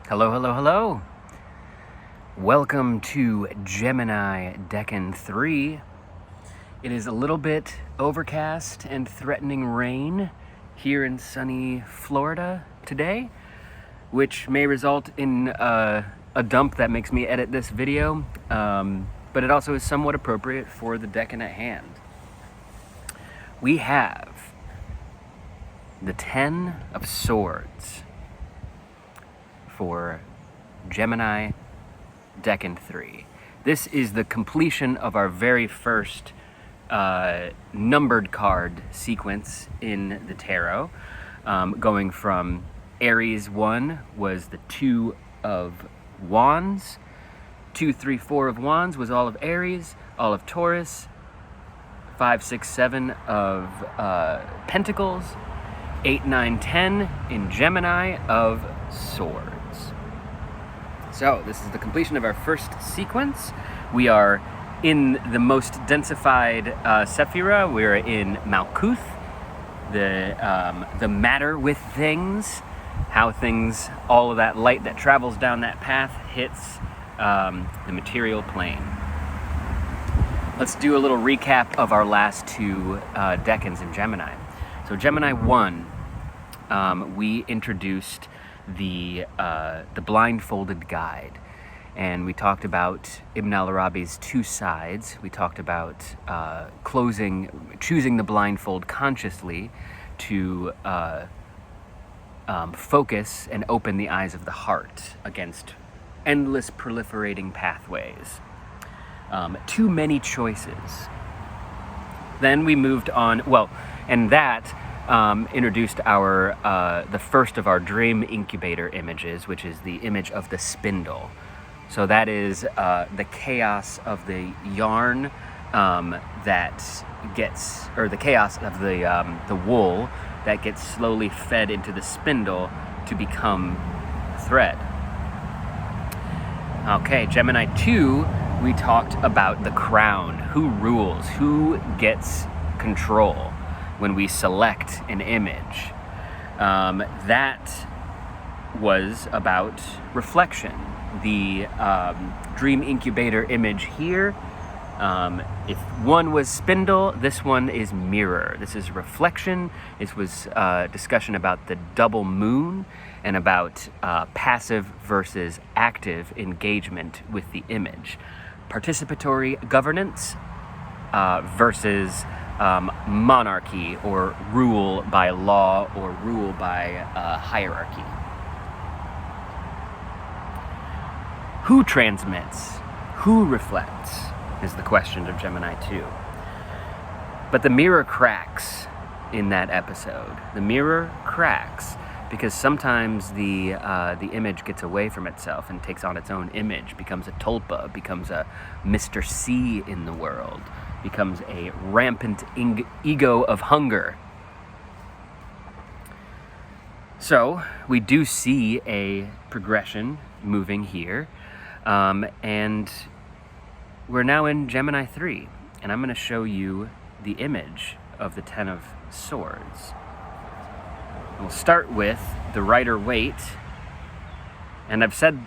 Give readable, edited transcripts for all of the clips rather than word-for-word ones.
Hello, hello, hello. Welcome to Gemini Decan III. It is a little bit overcast and threatening rain here in sunny Florida today, which may result in a dump that makes me edit this video, but it also is somewhat appropriate for the decan at hand. We have the 10 of Swords for Gemini Decan III. This is the completion of our very first numbered card sequence in the tarot, going from Aries 1 was the 2 of Wands, 2, 3, 4 of Wands was all of Aries, all of Taurus, 5, 6, 7 of Pentacles, 8, 9, 10 in Gemini of Swords. So this is the completion of our first sequence. We are in the most densified Sephira. We're in Malkuth, the matter with things, how things, all of that light that travels down that path hits the material plane. Let's do a little recap of our last two decans in Gemini. So Gemini I, we introduced the blindfolded guide, and we talked about Ibn al-Arabi's two sides. We talked about choosing the blindfold consciously to focus and open the eyes of the heart against endless proliferating pathways. Too many choices. Then we moved on, and that introduced our the first of our dream incubator images, which is the image of the spindle. So that is the chaos of the yarn that gets, or the chaos of the wool that gets slowly fed into the spindle to become thread. Okay, Gemini II, we talked about the crown, who rules, who gets control when we select an image. That was about reflection. The dream incubator image here, if one was spindle, this one is mirror. This is reflection. This was discussion about the double moon and about passive versus active engagement with the image. Participatory governance versus monarchy, or rule by law, or rule by hierarchy. Who transmits? Who reflects? Is the question of Gemini II. But the mirror cracks in that episode. The mirror cracks because sometimes the image gets away from itself and takes on its own image, becomes a tulpa, becomes a Mr. C in the world, becomes a rampant ego of hunger. So we do see a progression moving here, and we're now in Gemini III, and I'm going to show you the image of the 10 of Swords. We'll start with the Rider-Waite, and I've said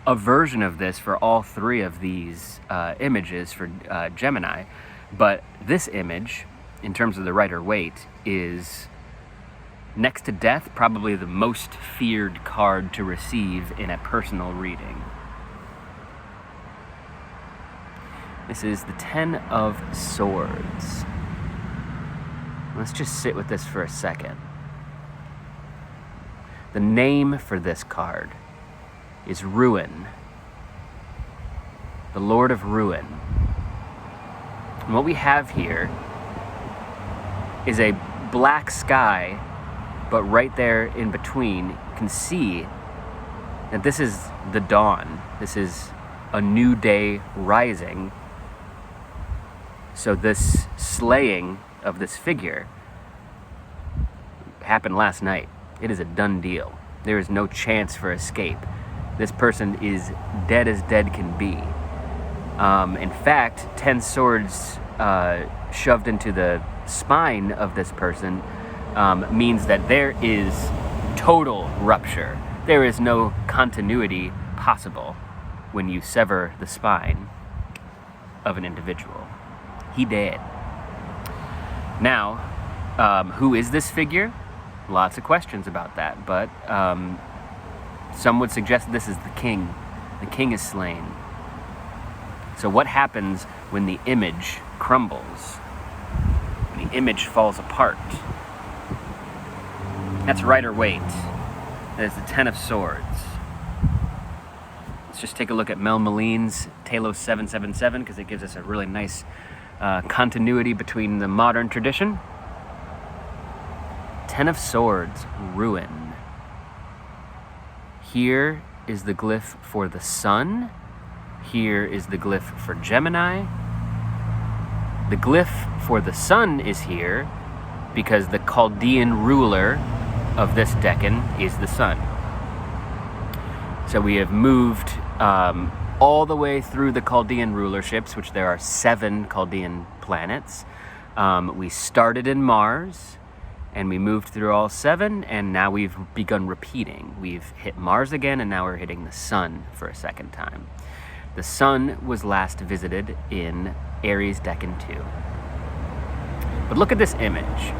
a version of this for all three of these images for Gemini, but this image, in terms of the Rider-Waite, is next to death probably the most feared card to receive in a personal reading. This is the 10 of Swords. Let's just sit with this for a second. The name for this card is Ruin, the Lord of Ruin. And what we have here is a black sky, but right there in between, you can see that this is the dawn. This is a new day rising. So this slaying of this figure happened last night. It is a done deal. There is no chance for escape. This person is dead as dead can be. In fact, 10 swords shoved into the spine of this person means that there is total rupture. there is no continuity possible when you sever the spine of an individual. He dead. Now, who is this figure? Lots of questions about that, but some would suggest this is the king. The king is slain. So what happens when the image crumbles? When the image falls apart? That's Rider Waite. That is the Ten of Swords. Let's just take a look at Meleen's Talos 777 because it gives us a really nice continuity between the modern tradition. Ten of Swords, ruin. Here is the glyph for the sun. Here is the glyph for Gemini. The glyph for the sun is here because the Chaldean ruler of this decan is the sun. So we have moved all the way through the Chaldean rulerships, which there are 7 Chaldean planets. We started in Mars, and we moved through all 7, and now we've begun repeating. We've hit Mars again, and now we're hitting the sun for a second time. The sun was last visited in Aries Decan 2. But look at this image.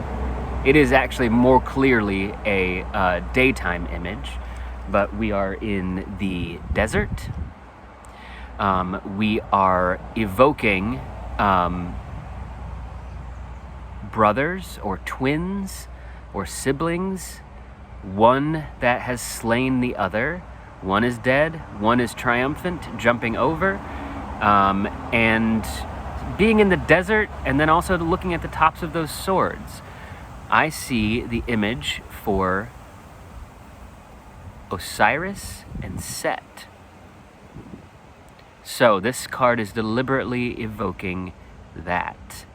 It is actually more clearly a daytime image, but we are in the desert. We are evoking brothers or twins or siblings, one that has slain the other. One is dead, one is triumphant, jumping over, and being in the desert, and then also looking at the tops of those swords. I see the image for Osiris and Set. So this card is deliberately evoking that.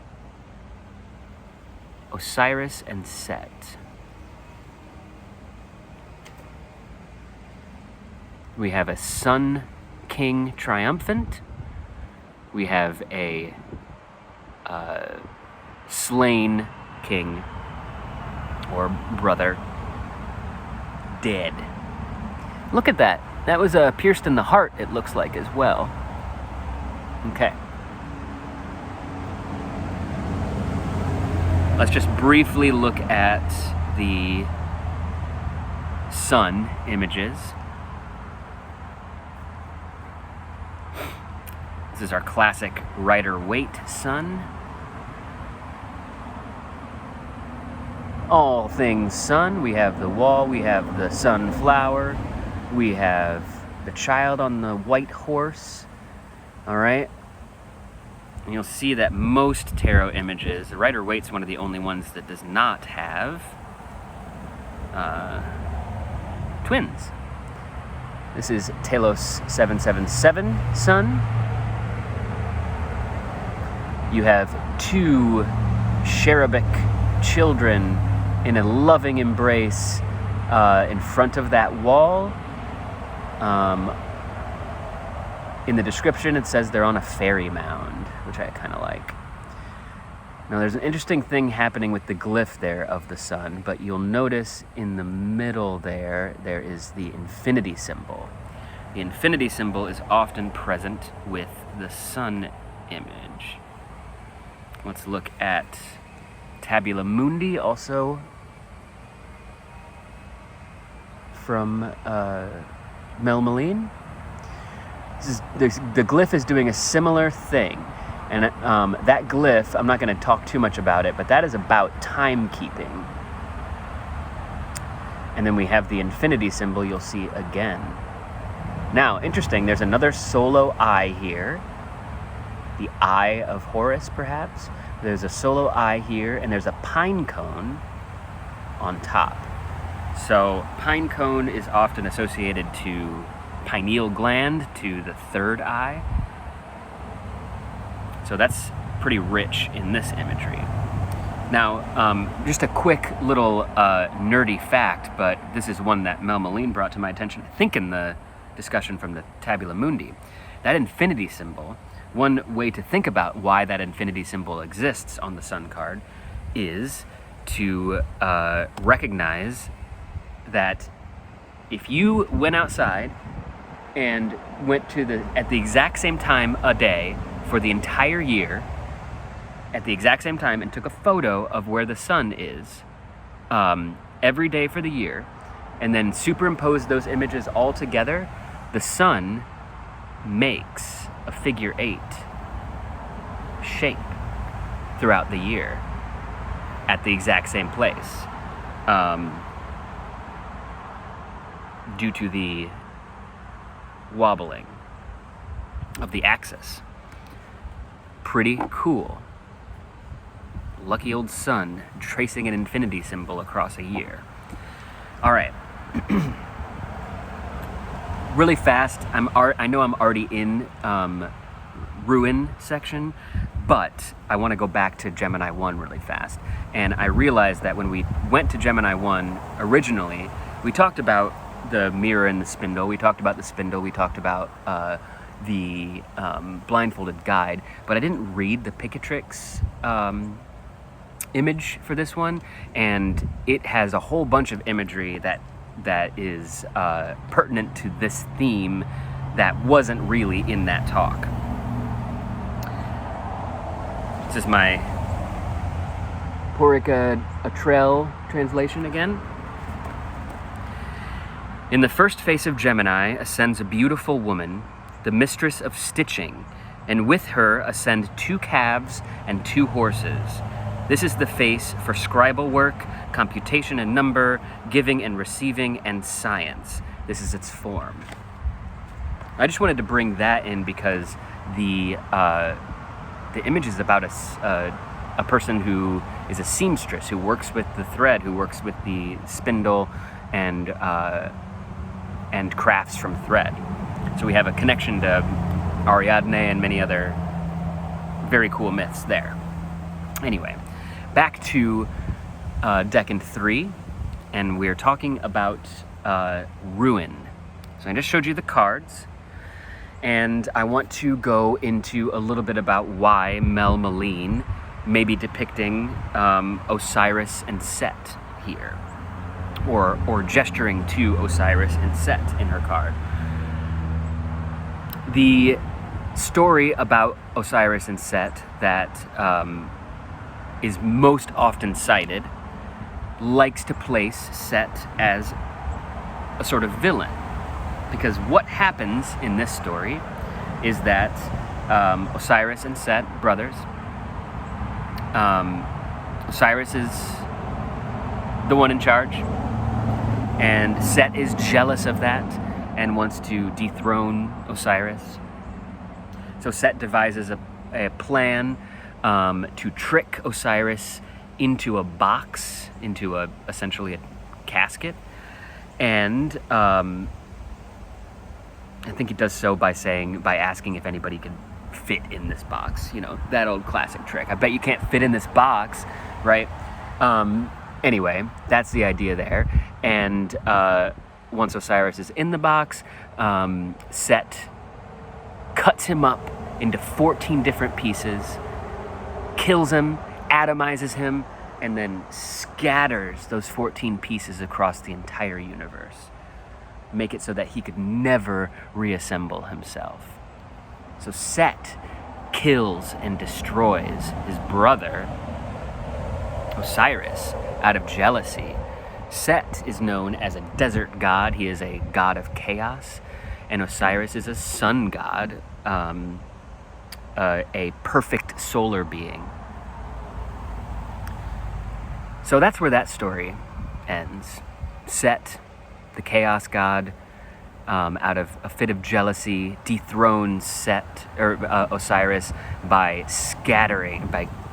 Osiris and Set. We have a Sun King triumphant. We have a slain king or brother dead. Look at that. That was pierced in the heart, it looks like, as well. Okay. Let's just briefly look at the sun images. This is our classic Rider Waite sun. All things sun. We have the wall, we have the sunflower, we have the child on the white horse. All right. And you'll see that most tarot images, the Rider Waite's one of the only ones that does not have twins. This is Talos 777 sun. You have 2 cherubic children in a loving embrace in front of that wall. In the description, it says they're on a fairy mound, which I kind of like. Now, there's an interesting thing happening with the glyph there of the sun, but you'll notice in the middle there is the infinity symbol. The infinity symbol is often present with the sun image. Let's look at Tabula Mundi, also from Meleen. The glyph is doing a similar thing. And that glyph, I'm not going to talk too much about it, but that is about timekeeping. And then we have the infinity symbol you'll see again. Now, interesting, there's another solo eye here. The Eye of Horus, perhaps. There's a solo eye here, and there's a pine cone on top. So pine cone is often associated to pineal gland, to the third eye. So that's pretty rich in this imagery. Now, just a quick little nerdy fact, but this is one that Meleen brought to my attention, I think in the discussion from the Tabula Mundi. That infinity symbol, one way to think about why that infinity symbol exists on the sun card is to recognize that if you went outside and went at the exact same time a day for the entire year, at the exact same time, and took a photo of where the sun is every day for the year, and then superimposed those images all together, the sun makes a figure 8 shape throughout the year at the exact same place, due to the wobbling of the axis. Pretty cool. Lucky old sun tracing an infinity symbol across a year. All right. Really fast. I know I'm already in ruin section, but I want to go back to Gemini 1 really fast. And I realized that when we went to Gemini 1 originally, we talked about the mirror and the spindle. We talked about the spindle. We talked about the blindfolded guide, but I didn't read the Picatrix image for this one, and it has a whole bunch of imagery that is pertinent to this theme that wasn't really in that talk. This is my Porica Atrell translation again. In the first face of Gemini ascends a beautiful woman, the mistress of stitching, and with her ascend 2 calves and 2 horses. This is the face for scribal work, computation and number, giving and receiving, and science. This is its form. I just wanted to bring that in because the image is about a person who is a seamstress, who works with the thread, who works with the spindle, and crafts from thread. So we have a connection to Ariadne and many other very cool myths there. Anyway, back to Decan 3, and we're talking about ruin. So I just showed you the cards, and I want to go into a little bit about why Meleen may be depicting Osiris and Set here, or gesturing to Osiris and Set in her card. The story about Osiris and Set that is most often cited likes to place Set as a sort of villain, because what happens in this story is that Osiris and Set, brothers, Osiris is the one in charge, and Set is jealous of that and wants to dethrone Osiris. So Set devises a plan to trick Osiris into a box, into essentially a casket, and I think he does so by asking if anybody could fit in this box. You know, that old classic trick. I bet you can't fit in this box, right? Anyway, that's the idea there. And once Osiris is in the box, Set cuts him up into 14 different pieces, kills him, atomizes him, and then scatters those 14 pieces across the entire universe. Make it so that he could never reassemble himself. So Set kills and destroys his brother, Osiris, out of jealousy. Set is known as a desert god. He is a god of chaos. And Osiris is a sun god, a perfect solar being. So that's where that story ends. Set, the chaos god, out of a fit of jealousy, dethrones Osiris by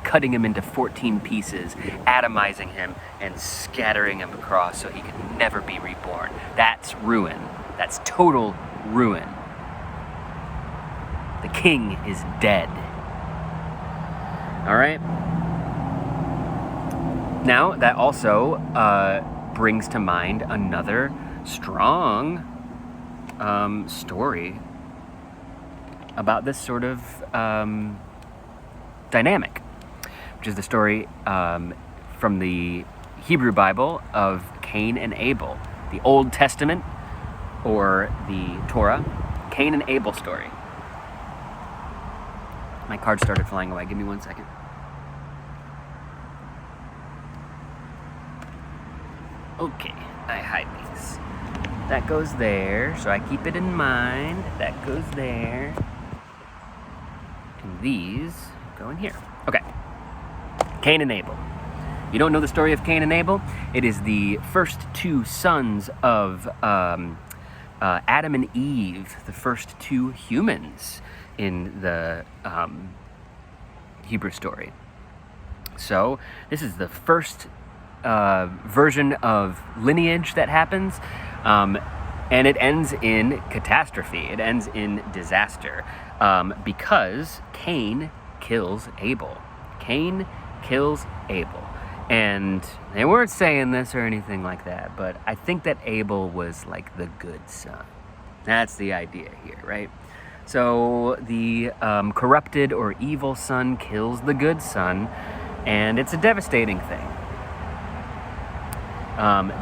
cutting him into 14 pieces, atomizing him, and scattering him across so he could never be reborn. That's ruin. That's total ruin. The king is dead. All right? Now, that also brings to mind another strong story about this sort of dynamic, which is the story from the Hebrew Bible of Cain and Abel. The Old Testament or the Torah, Cain and Abel story. My card started flying away. Give me 1 second. Okay, I hide these. That goes there, so I keep it in mind. That goes there. And these go in here. Okay. Cain and Abel. You don't know the story of Cain and Abel? It is the first two sons of Adam and Eve, the first two humans in the Hebrew story. So this is the first version of Lineage that happens, and it ends in catastrophe. It ends in disaster, because Cain kills Abel. Cain kills Abel. And they weren't saying this or anything like that, but I think that Abel was like the good son. That's the idea here, right? So the corrupted or evil son kills the good son, and it's a devastating thing.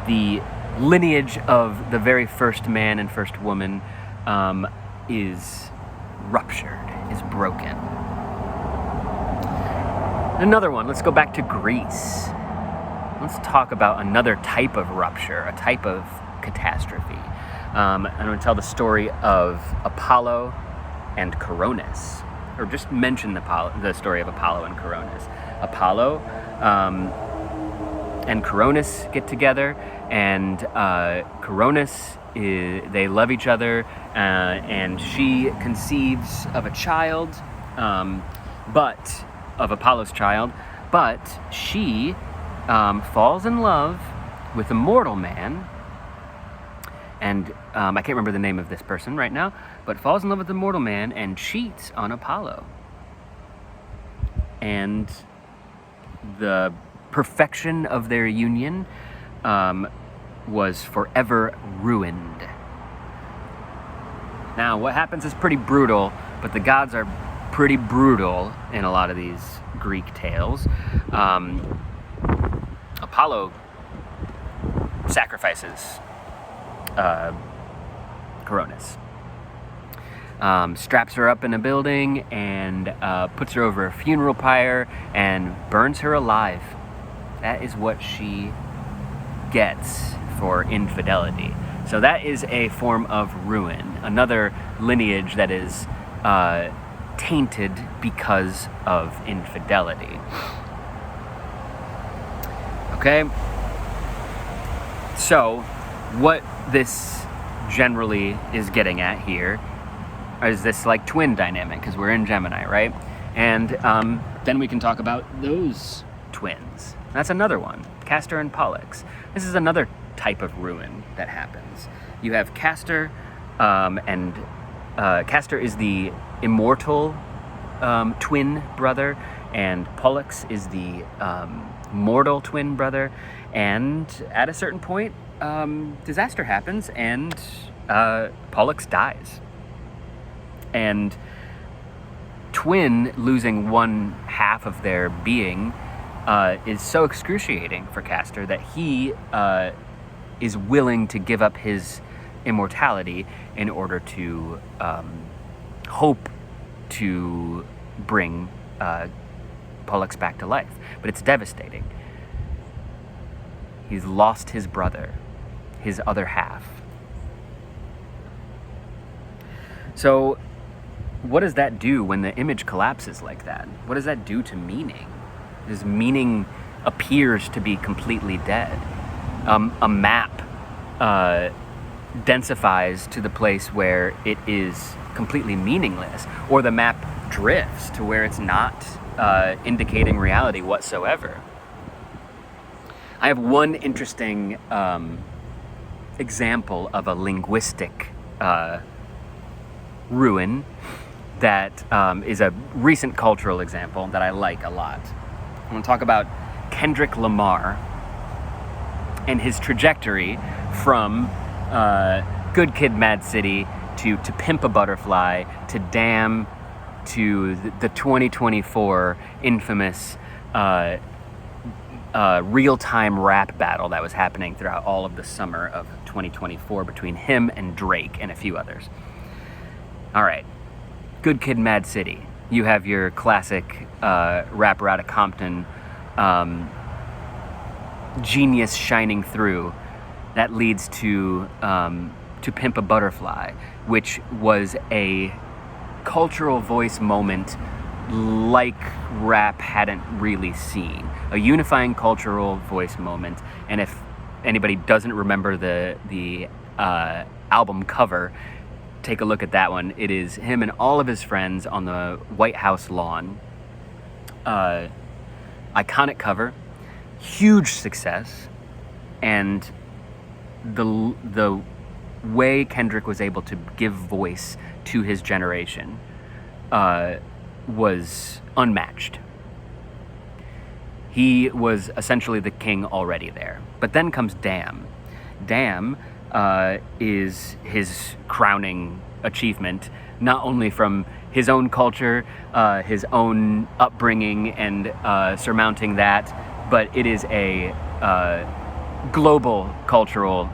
The lineage of the very first man and first woman is ruptured, is broken. Another one, let's go back to Greece. Let's talk about another type of rupture, a type of catastrophe. I'm going to tell the story of Apollo and Coronis, or just mention the story of Apollo and Coronis. Apollo and Coronis get together, and Coronis, they love each other, and she conceives of a child, of Apollo's child, but she falls in love with a mortal man, and I can't remember the name of this person right now, but falls in love with a mortal man and cheats on Apollo. And the perfection of their union was forever ruined. Now, what happens is pretty brutal, but the gods are pretty brutal in a lot of these Greek tales. Apollo sacrifices Coronis, straps her up in a building and puts her over a funeral pyre and burns her alive. That is what she gets for infidelity. So that is a form of ruin, another lineage that is tainted because of infidelity. Okay? So, what this generally is getting at here is this like twin dynamic, because we're in Gemini, right? And then we can talk about those twins. That's another one, Castor and Pollux. This is another type of ruin that happens. You have Castor, and Castor is the immortal twin brother, and Pollux is the mortal twin brother. And at a certain point, disaster happens, and Pollux dies. And twin losing one half of their being is so excruciating for Castor that he is willing to give up his immortality in order to hope to bring Pollux back to life. But it's devastating. He's lost his brother, his other half. So what does that do when the image collapses like that? What does that do to meaning? His meaning appears to be completely dead. A map densifies to the place where it is completely meaningless, or the map drifts to where it's not indicating reality whatsoever. I have one interesting example of a linguistic ruin that is a recent cultural example that I like a lot. I'm going to talk about Kendrick Lamar and his trajectory from Good Kid, Mad City to Pimp a Butterfly to Damn to the 2024 infamous real-time rap battle that was happening throughout all of the summer of 2024 between him and Drake and a few others. All right, Good Kid, Mad City. You have your classic rapper out of Compton, genius shining through. That leads to Pimp a Butterfly, which was a cultural voice moment like rap hadn't really seen. A unifying cultural voice moment. And if anybody doesn't remember the album cover, take a look at that one. It is him and all of his friends on the White House lawn. Iconic cover, huge success, and the way Kendrick was able to give voice to his generation was unmatched. He was essentially the king already there. But then comes Damn. Damn is his crowning achievement, not only from his own culture, his own upbringing, and surmounting that, but it is a global cultural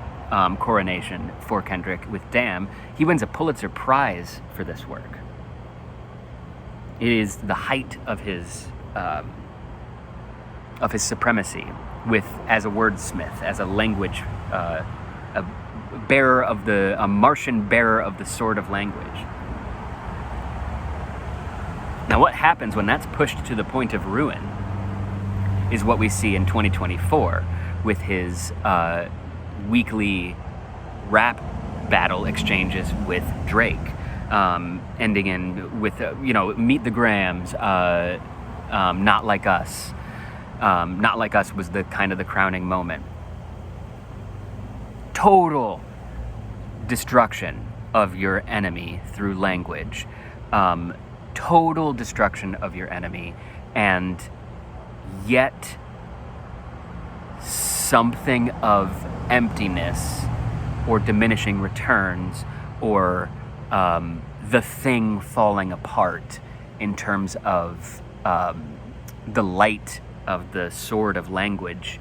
coronation for Kendrick with Damn. He wins a Pulitzer Prize for this work. It is the height of his supremacy as a wordsmith, as a language, a Martian bearer of the sword of language. Now, what happens when that's pushed to the point of ruin is what we see in 2024 with his weekly rap battle exchanges with Drake, ending in with Meet the Grams, Not Like Us. Not Like Us was the crowning moment. Total destruction of your enemy through language. Total destruction of your enemy, and yet something of emptiness or diminishing returns, or the thing falling apart in terms of the light of the sword of language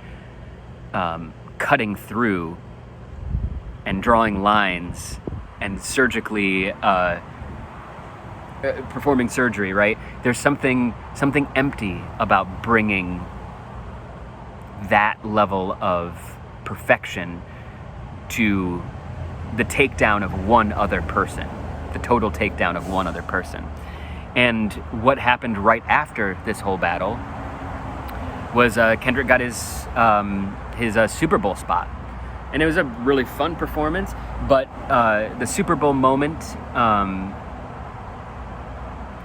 cutting through and drawing lines and surgically performing surgery, right? There's something empty about bringing that level of perfection to the takedown of one other person, the total takedown of one other person. And what happened right after this whole battle was Kendrick got his Super Bowl spot. And it was a really fun performance, but the Super Bowl moment,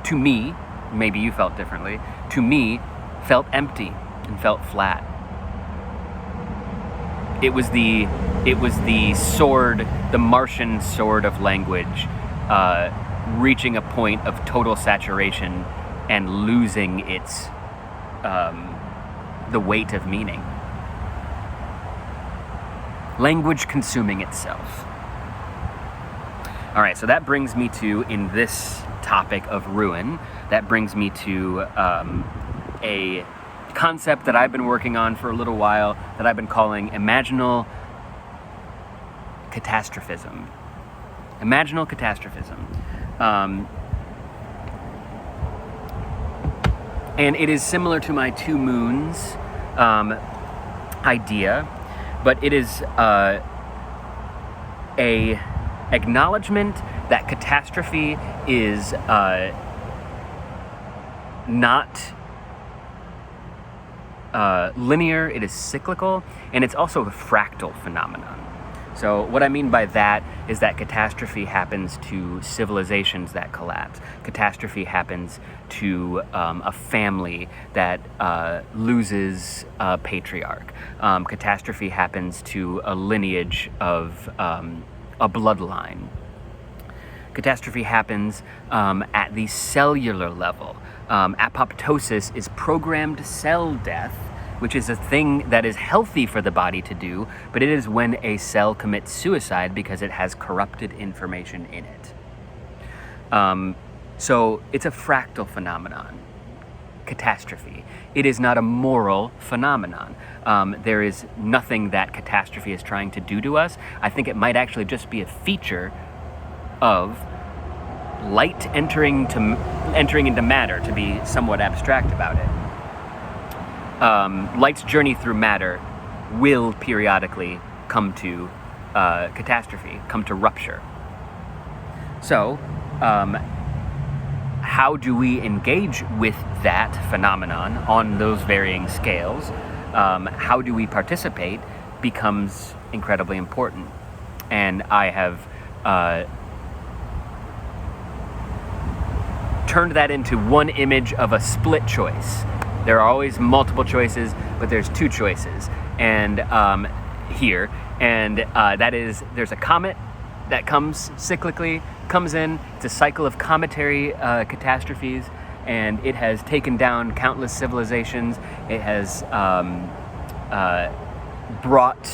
to me, maybe you felt differently, to me, felt empty and felt flat. It was the sword, the Martian sword of language, reaching a point of total saturation and losing its the weight of meaning. Language consuming itself. All right, so that brings me to, in this topic of ruin, that brings me to a concept that I've been working on for a little while that I've been calling Imaginal Catastrophism. Imaginal Catastrophism. And it is similar to my two moons idea, but it is a acknowledgement that catastrophe is not linear, it is cyclical, and it's also a fractal phenomenon. So what I mean by that is that catastrophe happens to civilizations that collapse. Catastrophe happens to a family that loses a patriarch. Catastrophe happens to a lineage of a bloodline. Catastrophe happens at the cellular level. Apoptosis is programmed cell death, which is a thing that is healthy for the body to do, but it is when a cell commits suicide because it has corrupted information in it. So it's a fractal phenomenon. catastrophe. It is not a moral phenomenon. There is nothing that catastrophe is trying to do to us. I think it might actually just be a feature of light entering into matter, to be somewhat abstract about it. Light's journey through matter will periodically come to catastrophe, come to rupture. So, how do we engage with that phenomenon on those varying scales? How do we participate becomes incredibly important. And I have turned that into one image of a split choice. There are always multiple choices, but there's two choices. And here, and that is, there's a comet that comes cyclically, comes in. It's a cycle of cometary catastrophes, and it has taken down countless civilizations. It has brought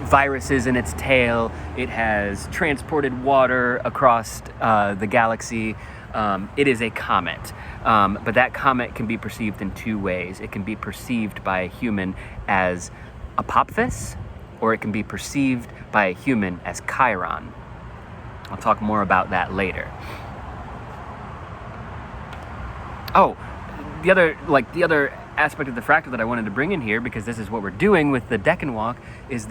viruses in its tail. It has transported water across the galaxy. It is a comet, but that comet can be perceived in two ways. It can be perceived by a human as Apophis, or it can be perceived by a human as Chiron. I'll talk more about that later. Oh, the other aspect of the fractal that I wanted to bring in here, because this is what we're doing with the Decan walk, is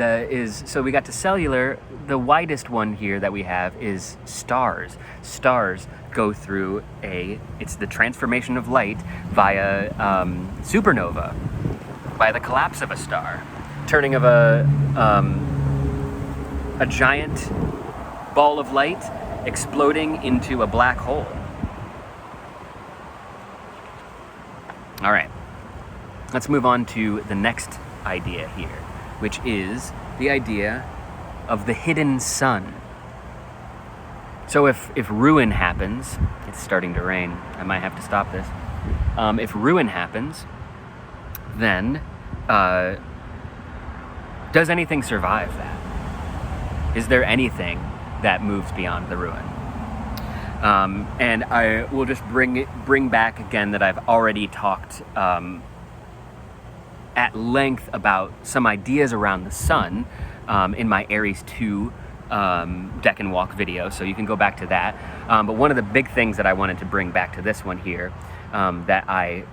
so we got to cellular. The widest one here that we have is stars. Stars go through it's the transformation of light via supernova, by the collapse of a star, turning of a giant ball of light exploding into a black hole. All right. Let's move on to the next idea here, which is the idea of the hidden sun. So if ruin happens, it's starting to rain, I might have to stop this. If ruin happens, then does anything survive that? Is there anything that moves beyond the ruin? And I will just bring back again that I've already talked at length about some ideas around the sun in my Aries II Decan walk video, so you can go back to that. But one of the big things that I wanted to bring back to this one here that I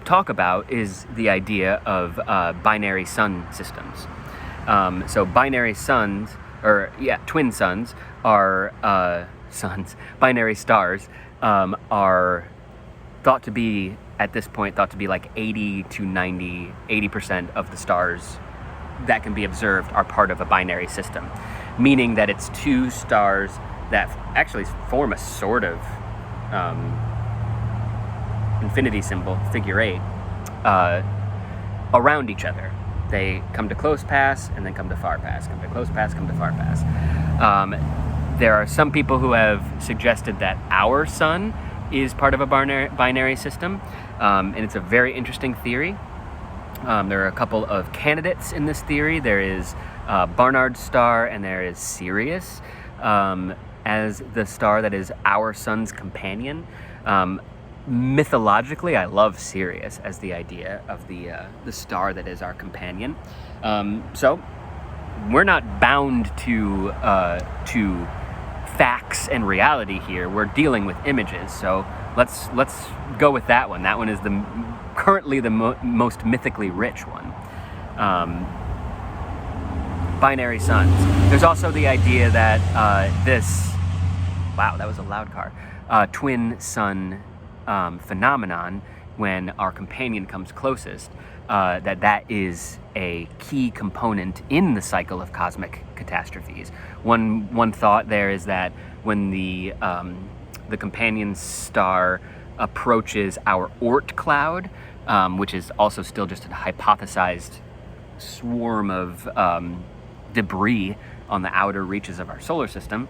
talk about is the idea of binary sun systems. So binary suns, twin suns are binary stars are thought to be, at this point, like 80 to 80% of the stars that can be observed are part of a binary system, meaning that it's two stars that actually form a sort of infinity symbol, figure 8, around each other. They come to close pass and then come to far pass, come to close pass, come to far pass. There are some people who have suggested that our sun is part of a binary system, and it's a very interesting theory. There are a couple of candidates in this theory. There is Barnard's star, and there is Sirius as the star that is our sun's companion. Mythologically, I love Sirius as the idea of the star that is our companion. So we're not bound to facts and reality here. We're dealing with images, so let's go with that one. That one is currently the most mythically rich one. Binary suns. There's also the idea that wow, that was a loud car. Twin sun phenomenon, when our companion comes closest, that is a key component in the cycle of cosmic catastrophes. One thought there is that when the companion star approaches our Oort cloud, which is also still just a hypothesized swarm of debris on the outer reaches of our solar system,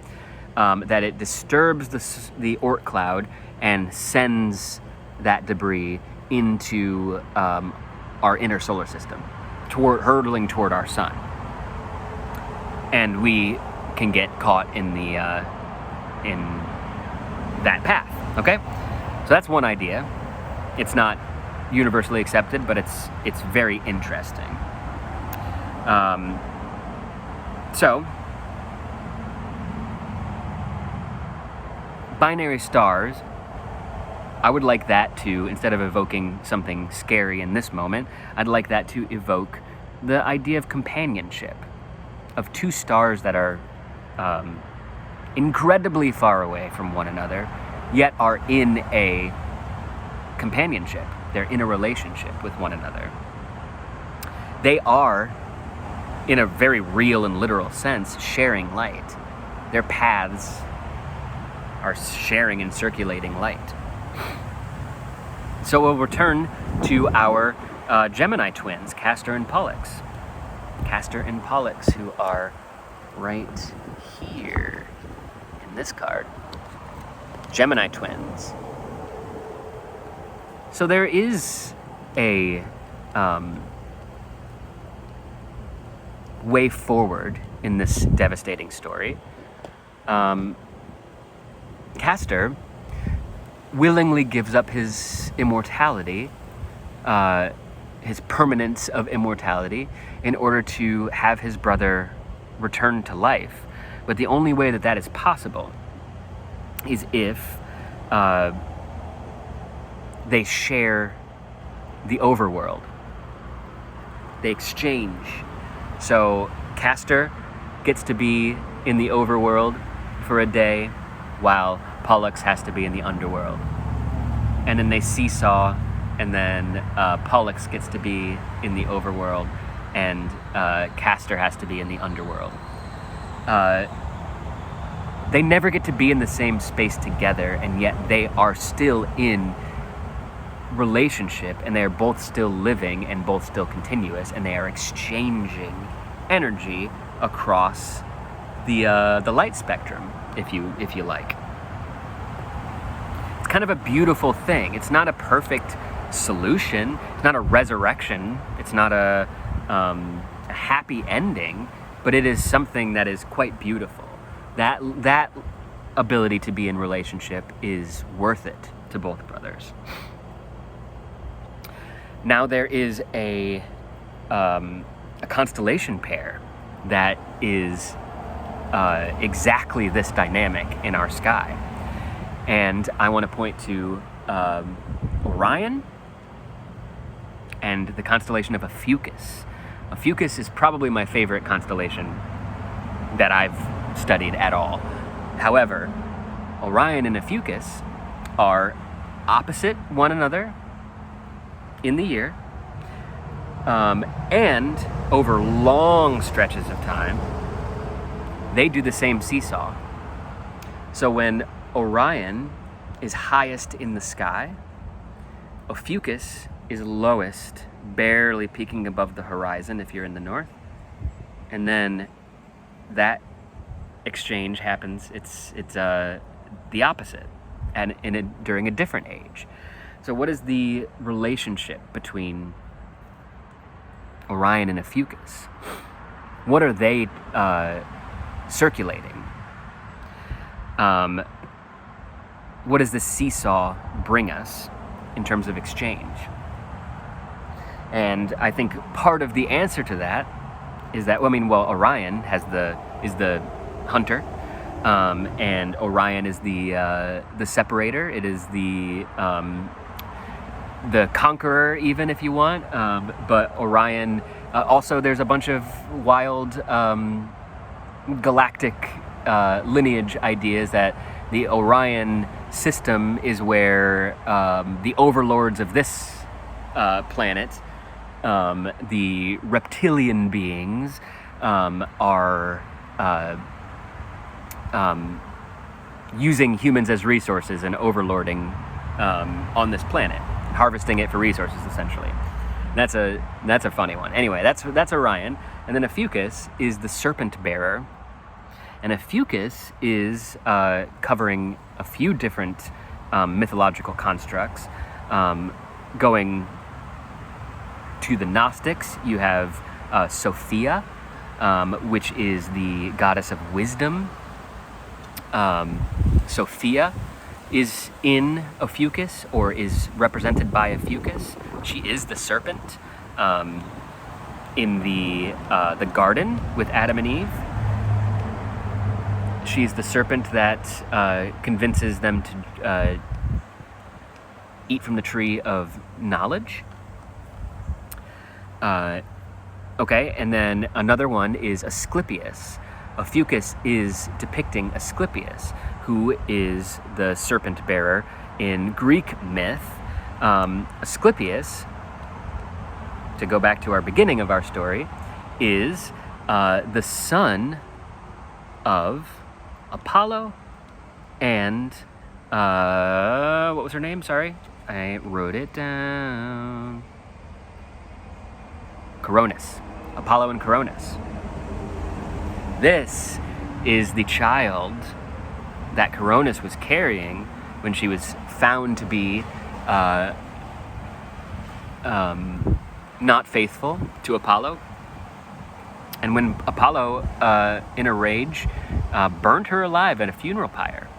that it disturbs the Oort cloud and sends that debris into our inner solar system, hurtling toward our sun, and we can get caught in that path. Okay, So that's one idea. It's not universally accepted, but it's very interesting. So, binary stars, I would like that to, instead of evoking something scary in this moment, I'd like that to evoke the idea of companionship, of two stars that are incredibly far away from one another, yet are in a companionship. They're in a relationship with one another. They are, in a very real and literal sense, sharing light. Their paths are sharing and circulating light. So we'll return to our Gemini twins, Castor and Pollux. Castor and Pollux, who are right here in this card. Gemini twins. So there is a way forward in this devastating story. Castor willingly gives up his immortality, his permanence of immortality, in order to have his brother return to life. But the only way that that is possible is if they share the overworld. They exchange. So Castor gets to be in the overworld for a day, while Pollux has to be in the underworld. And then they seesaw, and then Pollux gets to be in the overworld, and Castor has to be in the underworld. They never get to be in the same space together, and yet they are still in relationship, and they are both still living and both still continuous, and they are exchanging energy across the light spectrum, if you like. It's kind of a beautiful thing. It's not a perfect solution. It's not a resurrection. It's not a happy ending, but it is something that is quite beautiful. That ability to be in relationship is worth it to both brothers. Now there is a constellation pair that is exactly this dynamic in our sky. And I want to point to Orion and the constellation of Ophiuchus. Ophiuchus is probably my favorite constellation that I've studied at all. However, Orion and Ophiuchus are opposite one another in the year, and over long stretches of time, they do the same seesaw. So when Orion is highest in the sky, Ophiuchus is lowest, barely peeking above the horizon if you're in the north. And then that exchange happens, it's the opposite, and during a different age. So what is the relationship between Orion and Ophiuchus? What are they circulating? What does the seesaw bring us in terms of exchange? And I think part of the answer to that is that, Orion is the hunter, and Orion is the separator. It is the conqueror, even, if you want. But Orion, also there's a bunch of wild galactic lineage ideas that the Orion system is where the overlords of this planet, the reptilian beings, are using humans as resources and overlording on this planet, harvesting it for resources, essentially. That's a funny one. Anyway, that's Orion, and then Ophiuchus is the serpent bearer, and Ophiuchus is covering a few different mythological constructs. Going to the Gnostics, you have Sophia, which is the goddess of wisdom. Sophia is in Ophiuchus, or is represented by Ophiuchus. She is the serpent in the garden with Adam and Eve. She's the serpent that convinces them to eat from the tree of knowledge. Okay, and then another one is Asclepius. Ophiuchus is depicting Asclepius, who is the serpent bearer in Greek myth. Asclepius, to go back to our beginning of our story, is the son of Apollo and what was her name? Sorry, I wrote it down. Coronis. Apollo and Coronis. This is the child that Coronis was carrying when she was found to be not faithful to Apollo. And when Apollo, in a rage, burned her alive at a funeral pyre,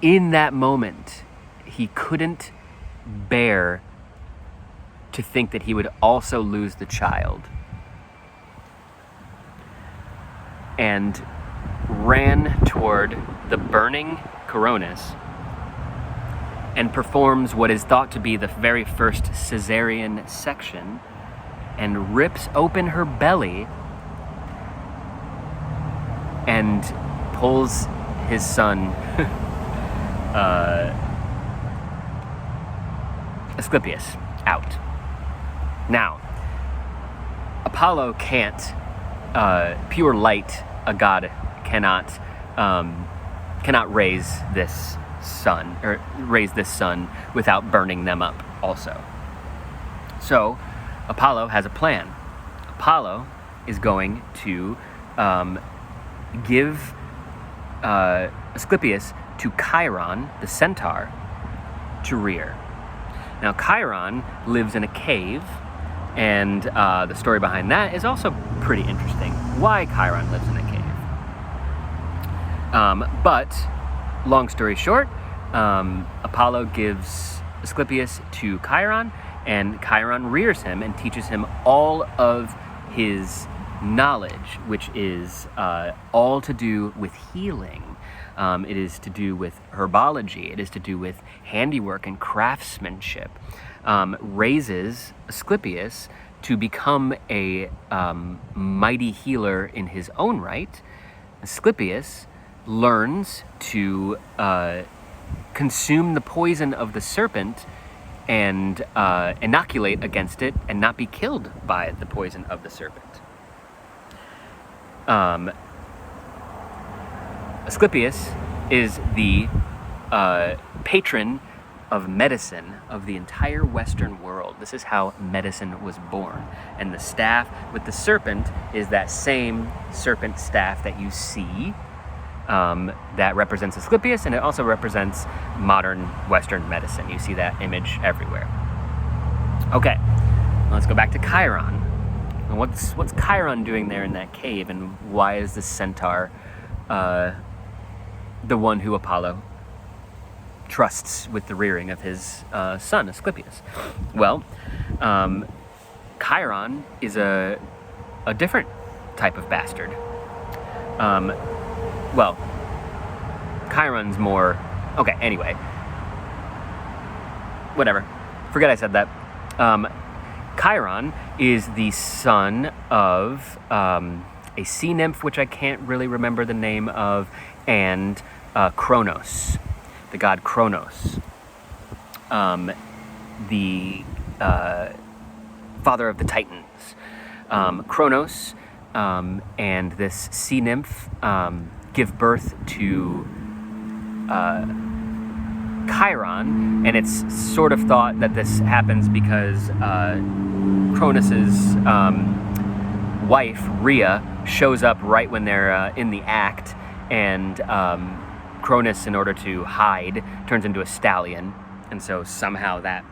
in that moment, he couldn't bear to think that he would also lose the child, and ran toward the burning Coronis and performs what is thought to be the very first cesarean section, and rips open her belly and pulls his son Asclepius out. Now, Apollo can't, pure light, a god cannot raise this son without burning them up also. So Apollo has a plan. Apollo is going to give Asclepius to Chiron, the centaur, to rear. Now, Chiron lives in a cave, and the story behind that is also pretty interesting. Why Chiron lives in a cave. But, long story short, Apollo gives Asclepius to Chiron, and Chiron rears him and teaches him all of his knowledge, which is all to do with healing. It is to do with herbology. It is to do with handiwork and craftsmanship. Raises Asclepius to become a mighty healer in his own right. Asclepius learns to consume the poison of the serpent and inoculate against it and not be killed by the poison of the serpent. Asclepius is the patron of medicine of the entire Western world. This is how medicine was born. And the staff with the serpent is that same serpent staff that you see that represents Asclepius, and it also represents modern Western medicine. You see that image everywhere. Okay, let's go back to Chiron. And what's Chiron doing there in that cave, and why is the centaur the one who Apollo trusts with the rearing of his son, Asclepius? Well, Chiron is a different type of bastard. Well, Chiron's more... Okay, anyway. Whatever. Forget I said that. Chiron is the son of a sea nymph, which I can't really remember the name of, and Kronos, the god Kronos, the father of the Titans. Kronos and this sea nymph give birth to Chiron, and it's sort of thought that this happens because Kronos's wife, Rhea, shows up right when they're in the act, and Cronus, in order to hide, turns into a stallion, and so somehow that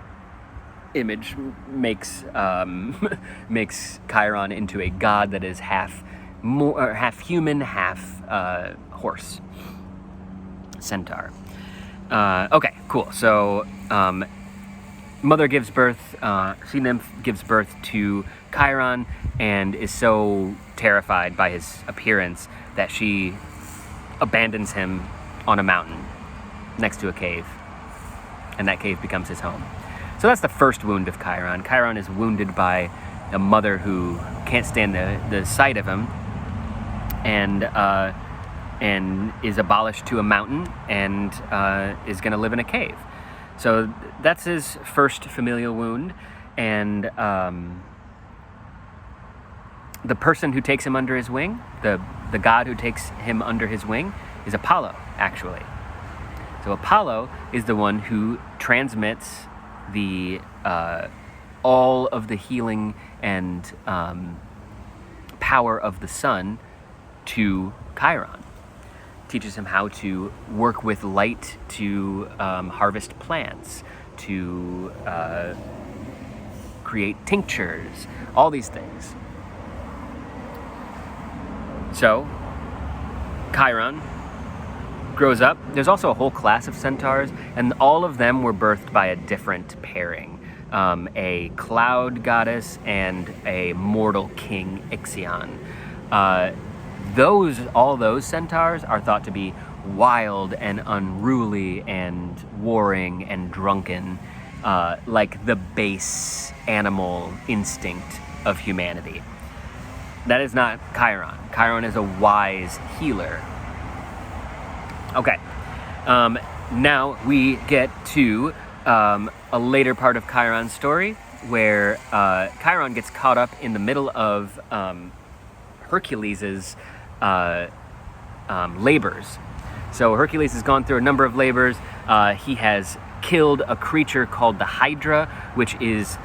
image makes Chiron into a god that is half human, half horse. centaur. Okay, cool. So mother gives birth, sea nymph gives birth to Chiron, and is so terrified by his appearance that she abandons him on a mountain next to a cave, and that cave becomes his home. So that's the first wound of Chiron. Chiron is wounded by a mother who can't stand the sight of him, and is abolished to a mountain, and is going to live in a cave. So that's his first familial wound, and the person who takes him under his wing, the god who takes him under his wing, is Apollo, actually. So Apollo is the one who transmits the all of the healing and power of the sun to Chiron. Teaches him how to work with light to harvest plants, to create tinctures, all these things. So Chiron grows up. There's also a whole class of centaurs, and all of them were birthed by a different pairing. A cloud goddess and a mortal king, Ixion. All those centaurs are thought to be wild and unruly and warring and drunken, like the base animal instinct of humanity. That is not Chiron. Chiron is a wise healer. Okay, now we get to a later part of Chiron's story, where Chiron gets caught up in the middle of Hercules's labors. So Hercules has gone through a number of labors. He has killed a creature called the Hydra, which is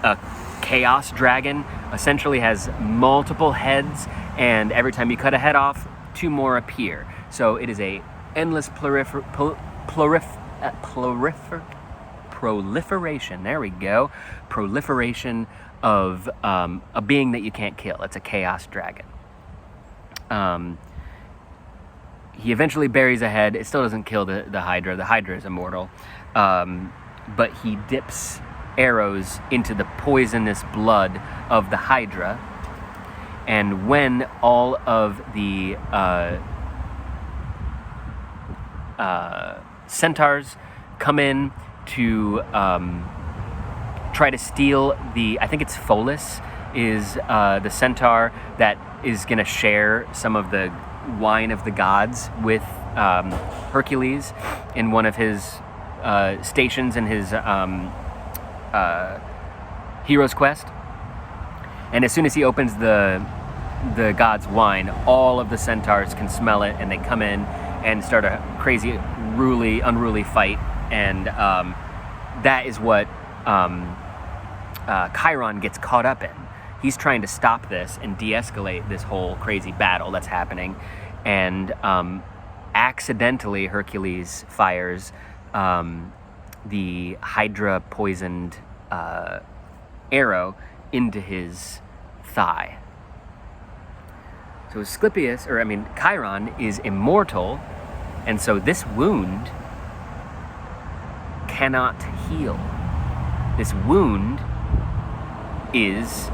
a chaos dragon. Essentially has multiple heads, and every time you cut a head off, two more appear. So it is a endless proliferation. There we go. Proliferation of a being that you can't kill. It's a chaos dragon. He eventually buries a head. It still doesn't kill the Hydra. The Hydra is immortal. But he dips arrows into the poisonous blood of the Hydra. And when all of the centaurs come in to try to steal I think it's Pollux is the centaur that is going to share some of the wine of the gods with Hercules in one of his stations in his hero's quest. And as soon as he opens the god's wine, all of the centaurs can smell it, and they come in and start a crazy, unruly fight. And that is what Chiron gets caught up in. He's trying to stop this and de-escalate this whole crazy battle that's happening. And accidentally, Hercules fires the Hydra poisoned arrow into his thigh. So Chiron is immortal, and so this wound cannot heal. This wound is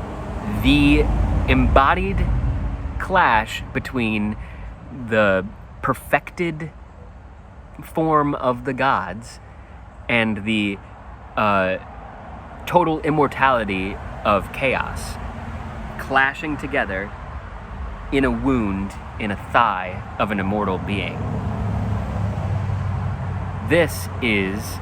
the embodied clash between the perfected form of the gods and the total immortality of chaos clashing together in a wound in a thigh of an immortal being. This is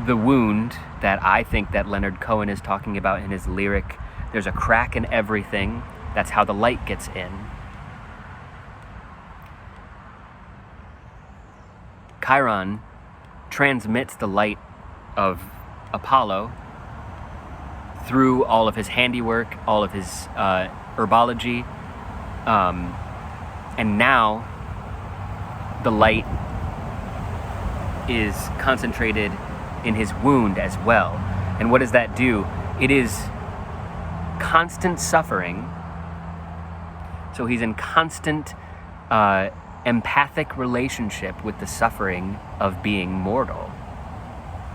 the wound that I think that Leonard Cohen is talking about in his lyric. There's a crack in everything. That's how the light gets in. Chiron transmits the light of Apollo through all of his handiwork, all of his herbology, and now the light is concentrated in his wound as well. And what does that do? It is constant suffering. So he's in constant empathic relationship with the suffering of being mortal,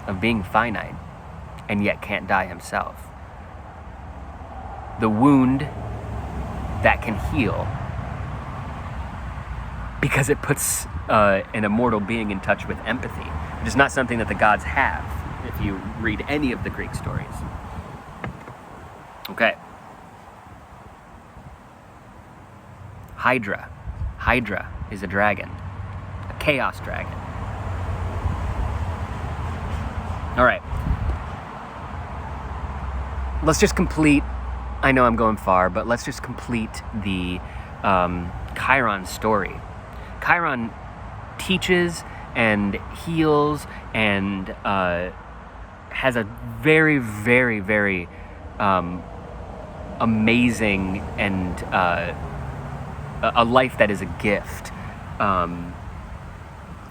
of being finite, and yet can't die himself. The wound that can heal, because it puts an immortal being in touch with empathy, which is not something that the gods have if you read any of the Greek stories. Okay. Hydra. Hydra is a dragon, a chaos dragon. All right. Let's just complete, I know I'm going far, but let's just complete the Chiron story. Chiron teaches and heals and has a very, very, very amazing and a life that is a gift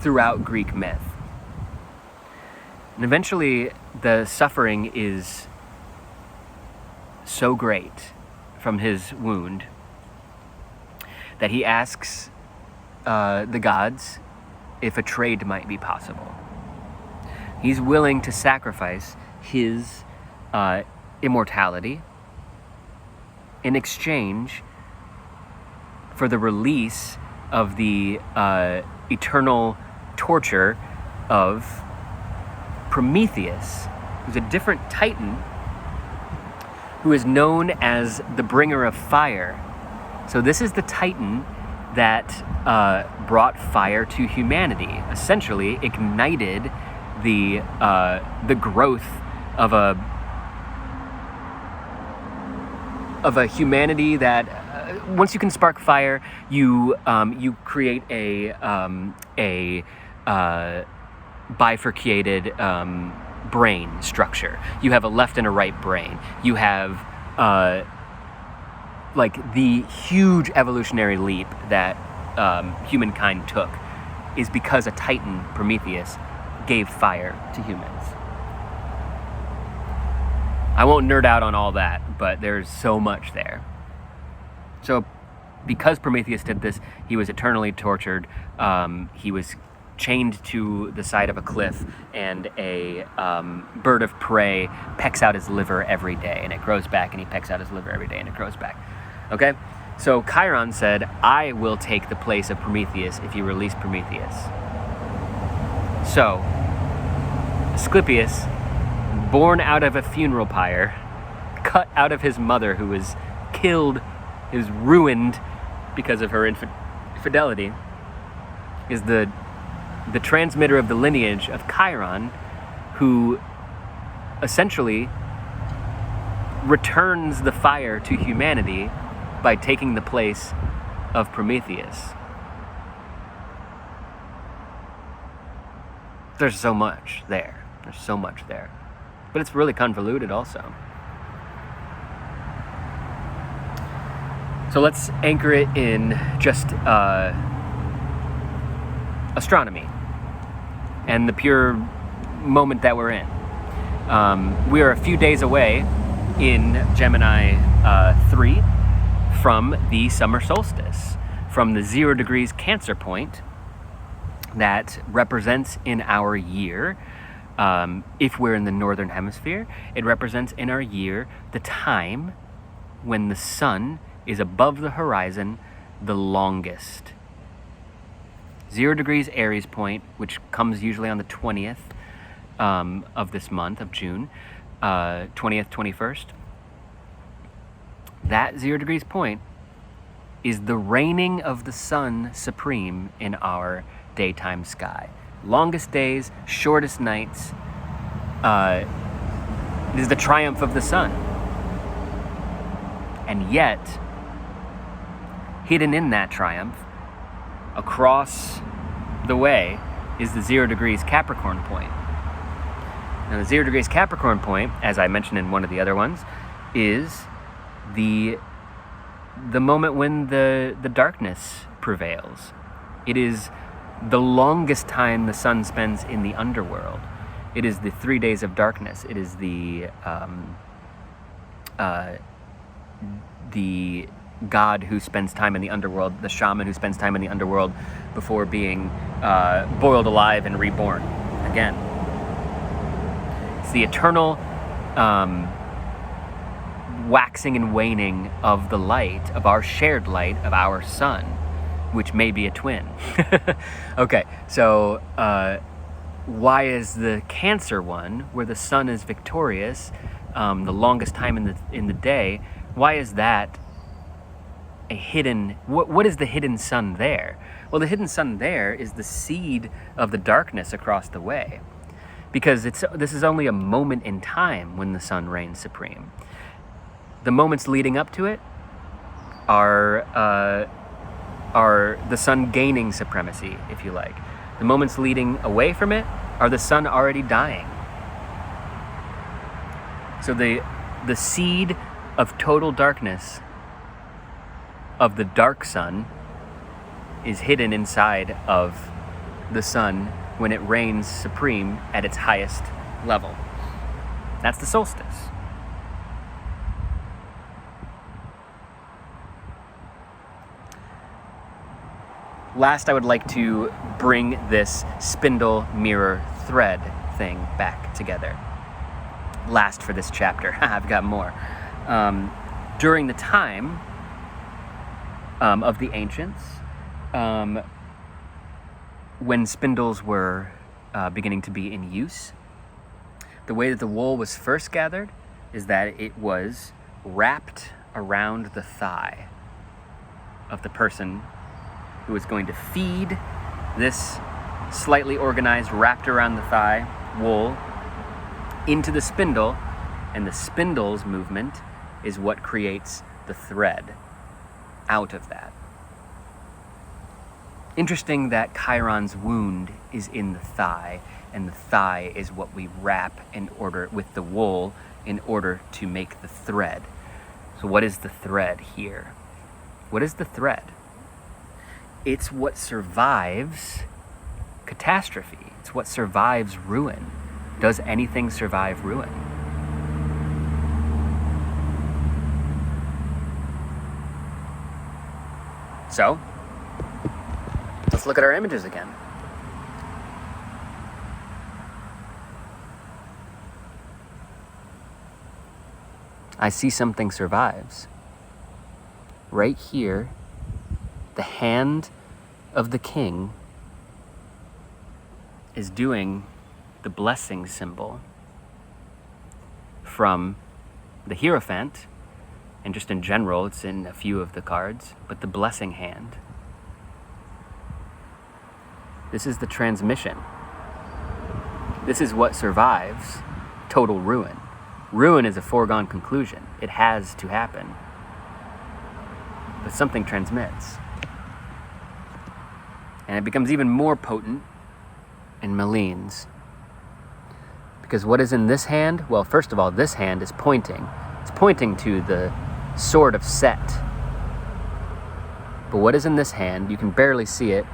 throughout Greek myth. And eventually the suffering is so great from his wound that he asks the gods if a trade might be possible. He's willing to sacrifice his immortality in exchange for the release of the eternal torture of Prometheus, who's a different titan who is known as the bringer of fire. So this is the titan that brought fire to humanity, essentially ignited the growth of a humanity that once you can spark fire, you create a bifurcated brain structure. You have a left and a right brain. You have like the huge evolutionary leap that humankind took is because a titan, Prometheus, gave fire to humans. I won't nerd out on all that, but there's so much there. So because Prometheus did this, he was eternally tortured. He was chained to the side of a cliff, and a bird of prey pecks out his liver every day, and it grows back, and he pecks out his liver every day, and it grows back. Okay? So Chiron said, I will take the place of Prometheus if you release Prometheus. So Asclepius, born out of a funeral pyre, cut out of his mother, who was killed, is ruined because of her infidelity, is the transmitter of the lineage of Chiron, who essentially returns the fire to humanity by taking the place of Prometheus. There's so much there. There's so much there. But it's really convoluted also. So let's anchor it in just astronomy and the pure moment that we're in. We are a few days away in Gemini III from the summer solstice, from the 0 degrees Cancer point that represents in our year, if we're in the northern hemisphere, it represents in our year the time when the sun is above the horizon the longest. 0 degrees Aries point, which comes usually on the 20th of this month of June, 20th, 21st. That 0 degrees point is the reigning of the sun supreme in our daytime sky. Longest days, shortest nights. It is the triumph of the sun. And yet, hidden in that triumph, across the way, is the 0 degrees Capricorn point. Now, the 0 degrees Capricorn point, as I mentioned in one of the other ones, is the moment when the darkness prevails. It is the longest time the sun spends in the underworld. It is the 3 days of darkness. It is the god who spends time in the underworld, the shaman who spends time in the underworld before being boiled alive and reborn again. It's the eternal waxing and waning of the light, of our shared light, of our sun, which may be a twin. Okay, so why is the Cancer one, where the sun is victorious, the longest time in the day, why is that a hidden, what is the hidden sun there? Well, the hidden sun there is the seed of the darkness across the way, because this is only a moment in time when the sun reigns supreme. The moments leading up to it are the sun gaining supremacy, if you like. The moments leading away from it are the sun already dying. So the seed of total darkness of the dark sun is hidden inside of the sun when it reigns supreme at its highest level. That's the solstice. Last, I would like to bring this spindle mirror thread thing back together. Last for this chapter. I've got more. During the time of the ancients, when spindles were beginning to be in use, the way that the wool was first gathered is that it was wrapped around the thigh of the person who was going to feed this slightly organized, wrapped around the thigh wool into the spindle, and the spindle's movement is what creates the thread out of that. Interesting that Chiron's wound is in the thigh, and the thigh is what we wrap with the wool in order to make the thread. So what is the thread here? What is the thread? It's what survives catastrophe. It's what survives ruin. Does anything survive ruin? So, let's look at our images again. I see something survives. Right here, the hand of the king is doing the blessing symbol from the Hierophant, and just in general, it's in a few of the cards, but the blessing hand. This is the transmission. This is what survives total ruin. Ruin is a foregone conclusion. It has to happen. But something transmits. And it becomes even more potent in Meleen's. Because what is in this hand? Well, first of all, this hand is pointing. It's pointing to the sword of Set. But what is in this hand? You can barely see it.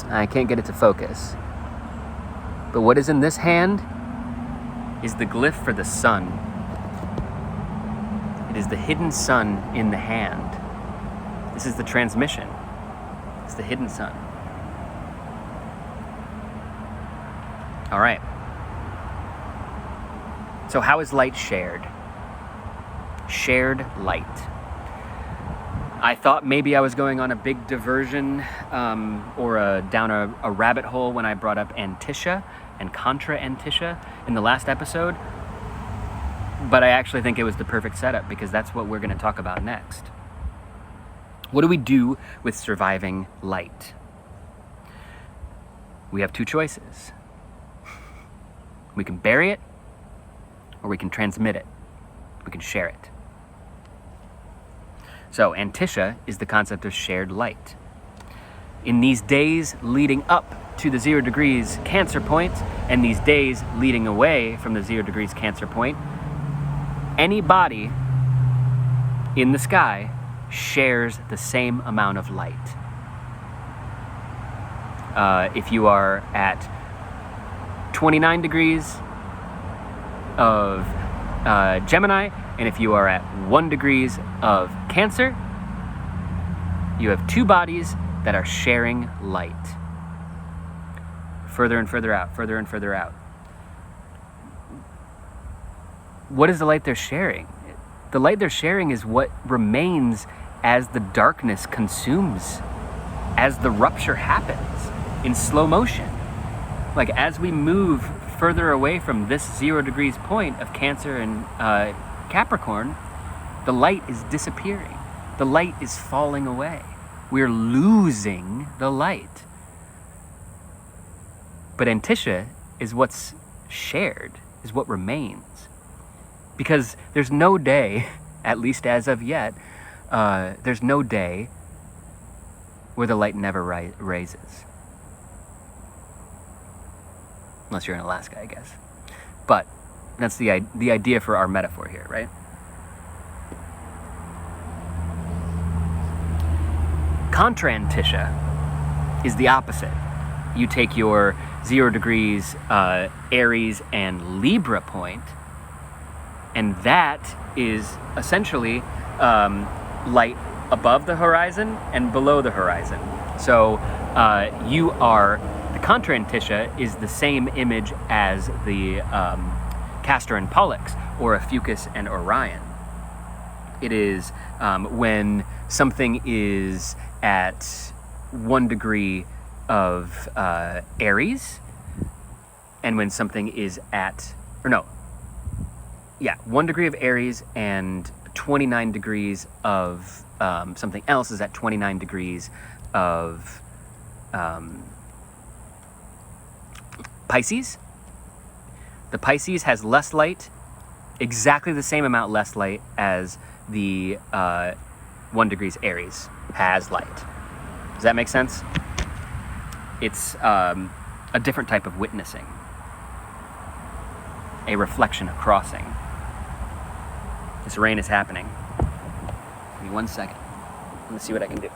I can't get it to focus. But what is in this hand is the glyph for the sun. It is the hidden sun in the hand. This is the transmission. It's the hidden sun. All right. So how is light shared? Shared light. I thought maybe I was going on a big diversion or down a rabbit hole when I brought up Antiscia and contra Antiscia in the last episode. But I actually think it was the perfect setup, because that's what we're going to talk about next. What do we do with surviving light? We have two choices. We can bury it, or we can transmit it. We can share it. So Antiscia is the concept of shared light. In these days leading up to the 0 degrees Cancer point, and these days leading away from the 0 degrees Cancer point, any body in the sky shares the same amount of light. If you are at 29 degrees of Gemini, And if you are at 1 degree of Cancer, you have 2 bodies that are sharing light. Further and further out, further and further out. What is the light they're sharing? The light they're sharing is what remains as the darkness consumes, as the rupture happens in slow motion. Like as we move further away from this 0 degrees point of Cancer and Capricorn, the light is disappearing. The light is falling away. We're losing the light. But Antiscia is what's shared, is what remains. Because there's no day, at least as of yet, there's no day where the light never raises. Unless you're in Alaska, I guess. But that's the idea for our metaphor here, right? Contra Antiscia is the opposite. You take your 0 degrees Aries and Libra point, and that is essentially light above the horizon and below the horizon. So the Contra Antiscia is the same image as the Castor and Pollux, or Ophiuchus and Orion. It is when something is at 1 degree of Aries, and when something is at, 1 degree of Aries and 29 degrees of something else is at 29 degrees of Pisces. The Pisces has less light, exactly the same amount less light as the 1 degrees Aries has light. Does that make sense? It's a different type of witnessing. A reflection, a crossing. This rain is happening. Give me 1 second. Let me see what I can do.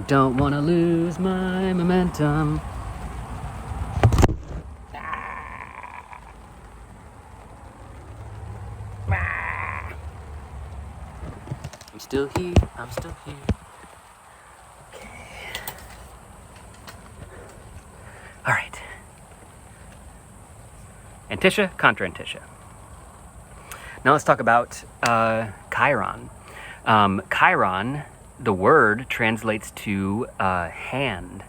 Don't want to lose my momentum. I'm still here. I'm still here. Okay. All right. Antiscia, Contra Antiscia. Now let's talk about Chiron. Chiron, the word translates to hand.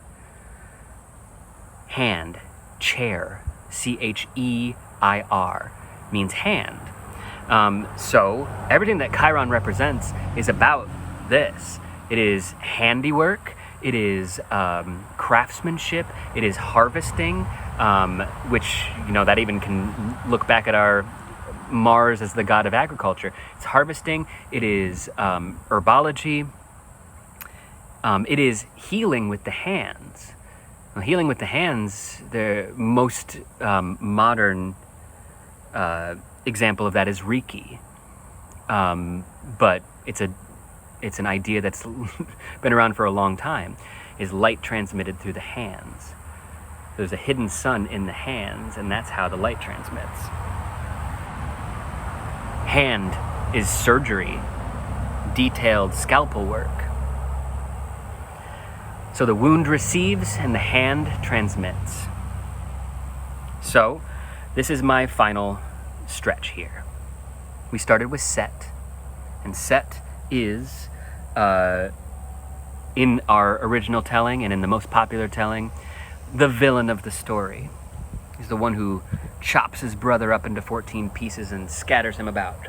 Hand, chair, Cheir, means hand. So everything that Chiron represents is about this. It is handiwork, it is craftsmanship, it is harvesting, which, that even can look back at our Mars as the god of agriculture. It's harvesting, it is herbology, it is healing with the hands. Well, healing with the hands, the most modern example of that is Reiki. But it's an idea that's been around for a long time, is light transmitted through the hands. There's a hidden sun in the hands, and that's how the light transmits. Hand is surgery, detailed scalpel work. So the wound receives and the hand transmits. So this is my final stretch here. We started with Set, and Set is, in our original telling and in the most popular telling, the villain of the story. He's the one who chops his brother up into 14 pieces and scatters him about.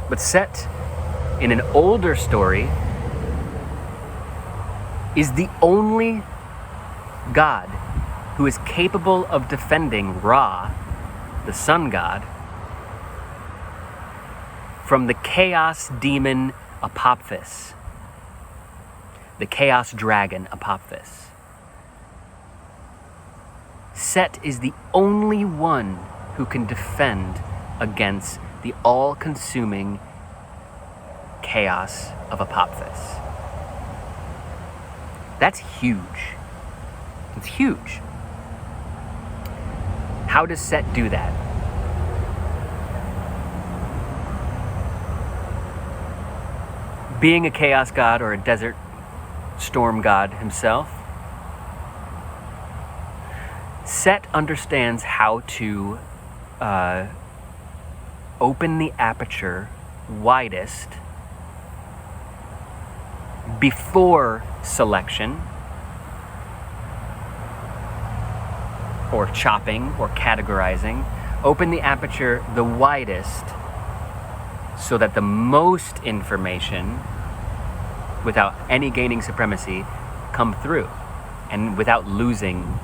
But Set, in an older story, is the only god who is capable of defending Ra, the sun god, from the chaos demon Apophis, the chaos dragon Apophis. Set is the only one who can defend against the all-consuming chaos of Apophis. That's huge. It's huge. How does Set do that? Being a chaos god or a desert storm god himself, Set understands how to open the aperture widest before selection or chopping or categorizing. Open the aperture the widest so that the most information, without any gaining supremacy, come through and without losing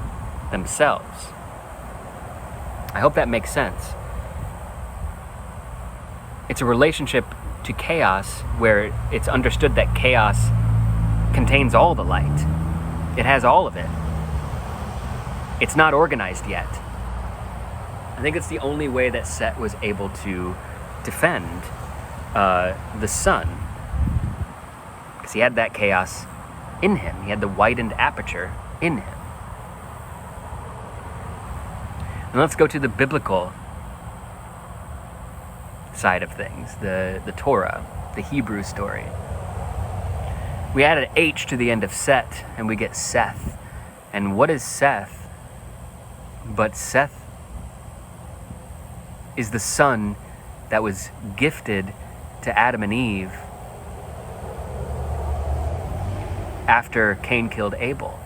themselves. I hope that makes sense. It's a relationship to chaos where it's understood that chaos contains all the light. It has all of it. It's not organized yet. I think it's the only way that Set was able to defend the sun, because he had that chaos in him. He had the widened aperture in him. And let's go to the biblical side of things, the Torah, the Hebrew story. We add an H to the end of Set, and we get Seth. And what is Seth? But Seth is the son that was gifted to Adam and Eve after Cain killed Abel.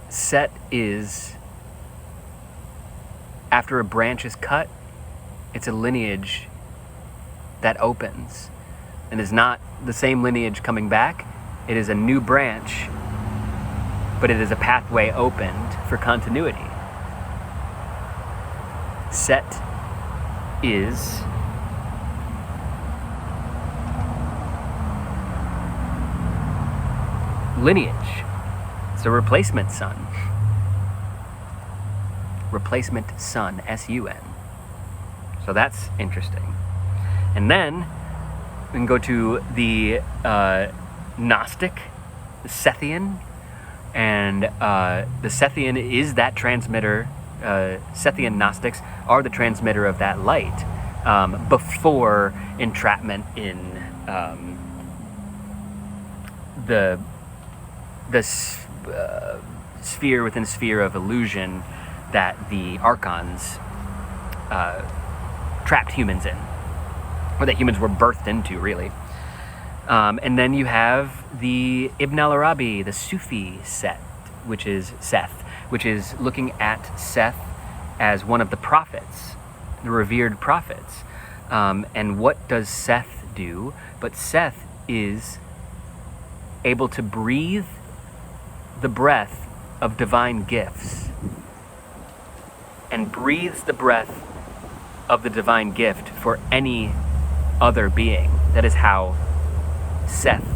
Set is, after a branch is cut, it's a lineage that opens and is not the same lineage coming back. It is a new branch, but it is a pathway opened for continuity. Set is lineage. It's a replacement son. Replacement son, S-U-N. So that's interesting. And then we can go to the Gnostic, the Sethian. And the Sethian is that transmitter. Sethian Gnostics are the transmitter of that light before entrapment in the sphere within sphere of illusion that the Archons trapped humans in, or that humans were birthed into, really. And then you have the Ibn al-Arabi, the Sufi Seth, which is looking at Seth as one of the prophets, the revered prophets. And what does Seth do? But Seth is able to breathe the breath of divine gifts, and breathes the breath of the divine gift for any other being. That is how Seth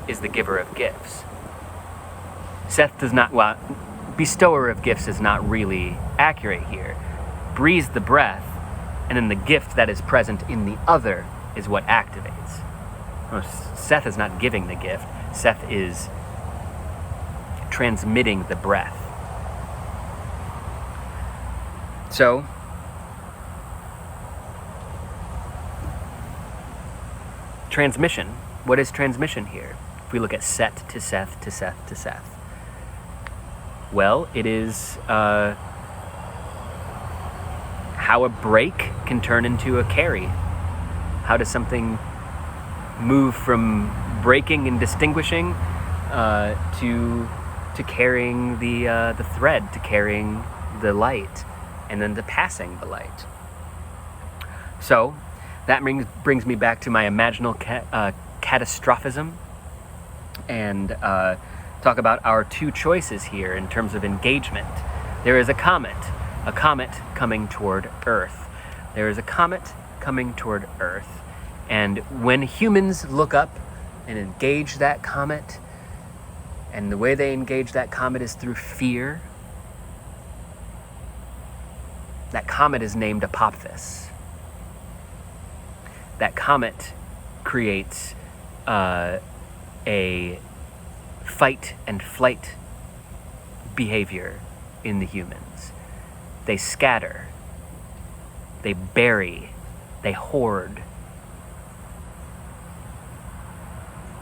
is the giver of gifts. Seth does not, well, bestower of gifts is not really accurate here. Breathes the breath, and then the gift that is present in the other is what activates. Well, Seth is not giving the gift. Seth is transmitting the breath. So, transmission. What is transmission here? If we look at Set to Seth to Seth to Seth. Well, it is how a break can turn into a carry. How does something move from breaking and distinguishing to carrying the thread, to carrying the light, and then to passing the light. So that brings me back to my imaginal catastrophism, and talk about our two choices here in terms of engagement. There is a comet a comet coming toward Earth. There is a comet coming toward Earth, and when humans look up and engage that comet, and the way they engage that comet is through fear, that comet is named Apophis. That comet creates a fight and flight behavior in the humans. They scatter, they bury, they hoard,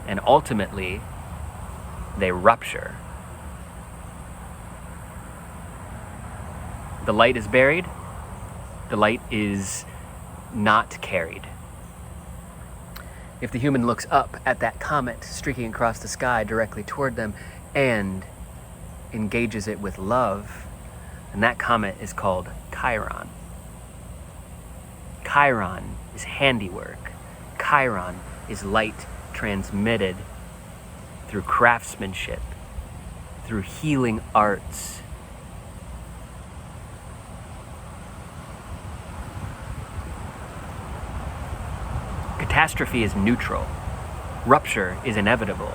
and ultimately they rupture. The light is buried, the light is not carried. If the human looks up at that comet streaking across the sky directly toward them and engages it with love, and that comet is called Chiron. Chiron is handiwork. Chiron is light transmitted through craftsmanship, through healing arts. Catastrophe is neutral. Rupture is inevitable.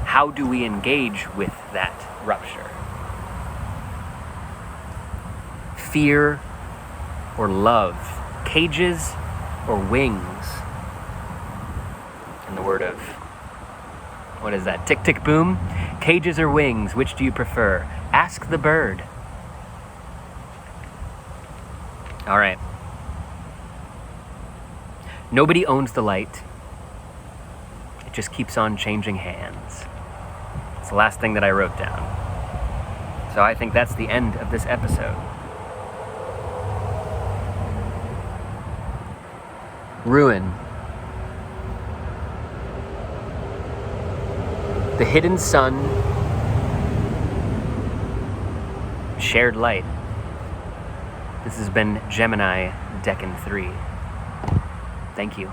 How do we engage with that rupture? Fear or love? Cages or wings? In the word of, what is that? Tick, tick, boom? Cages or wings? Which do you prefer? Ask the bird. All right. Nobody owns the light. It just keeps on changing hands. It's the last thing that I wrote down. So I think that's the end of this episode. Ruin. The hidden sun. Shared light. This has been Gemini Decan III. Thank you.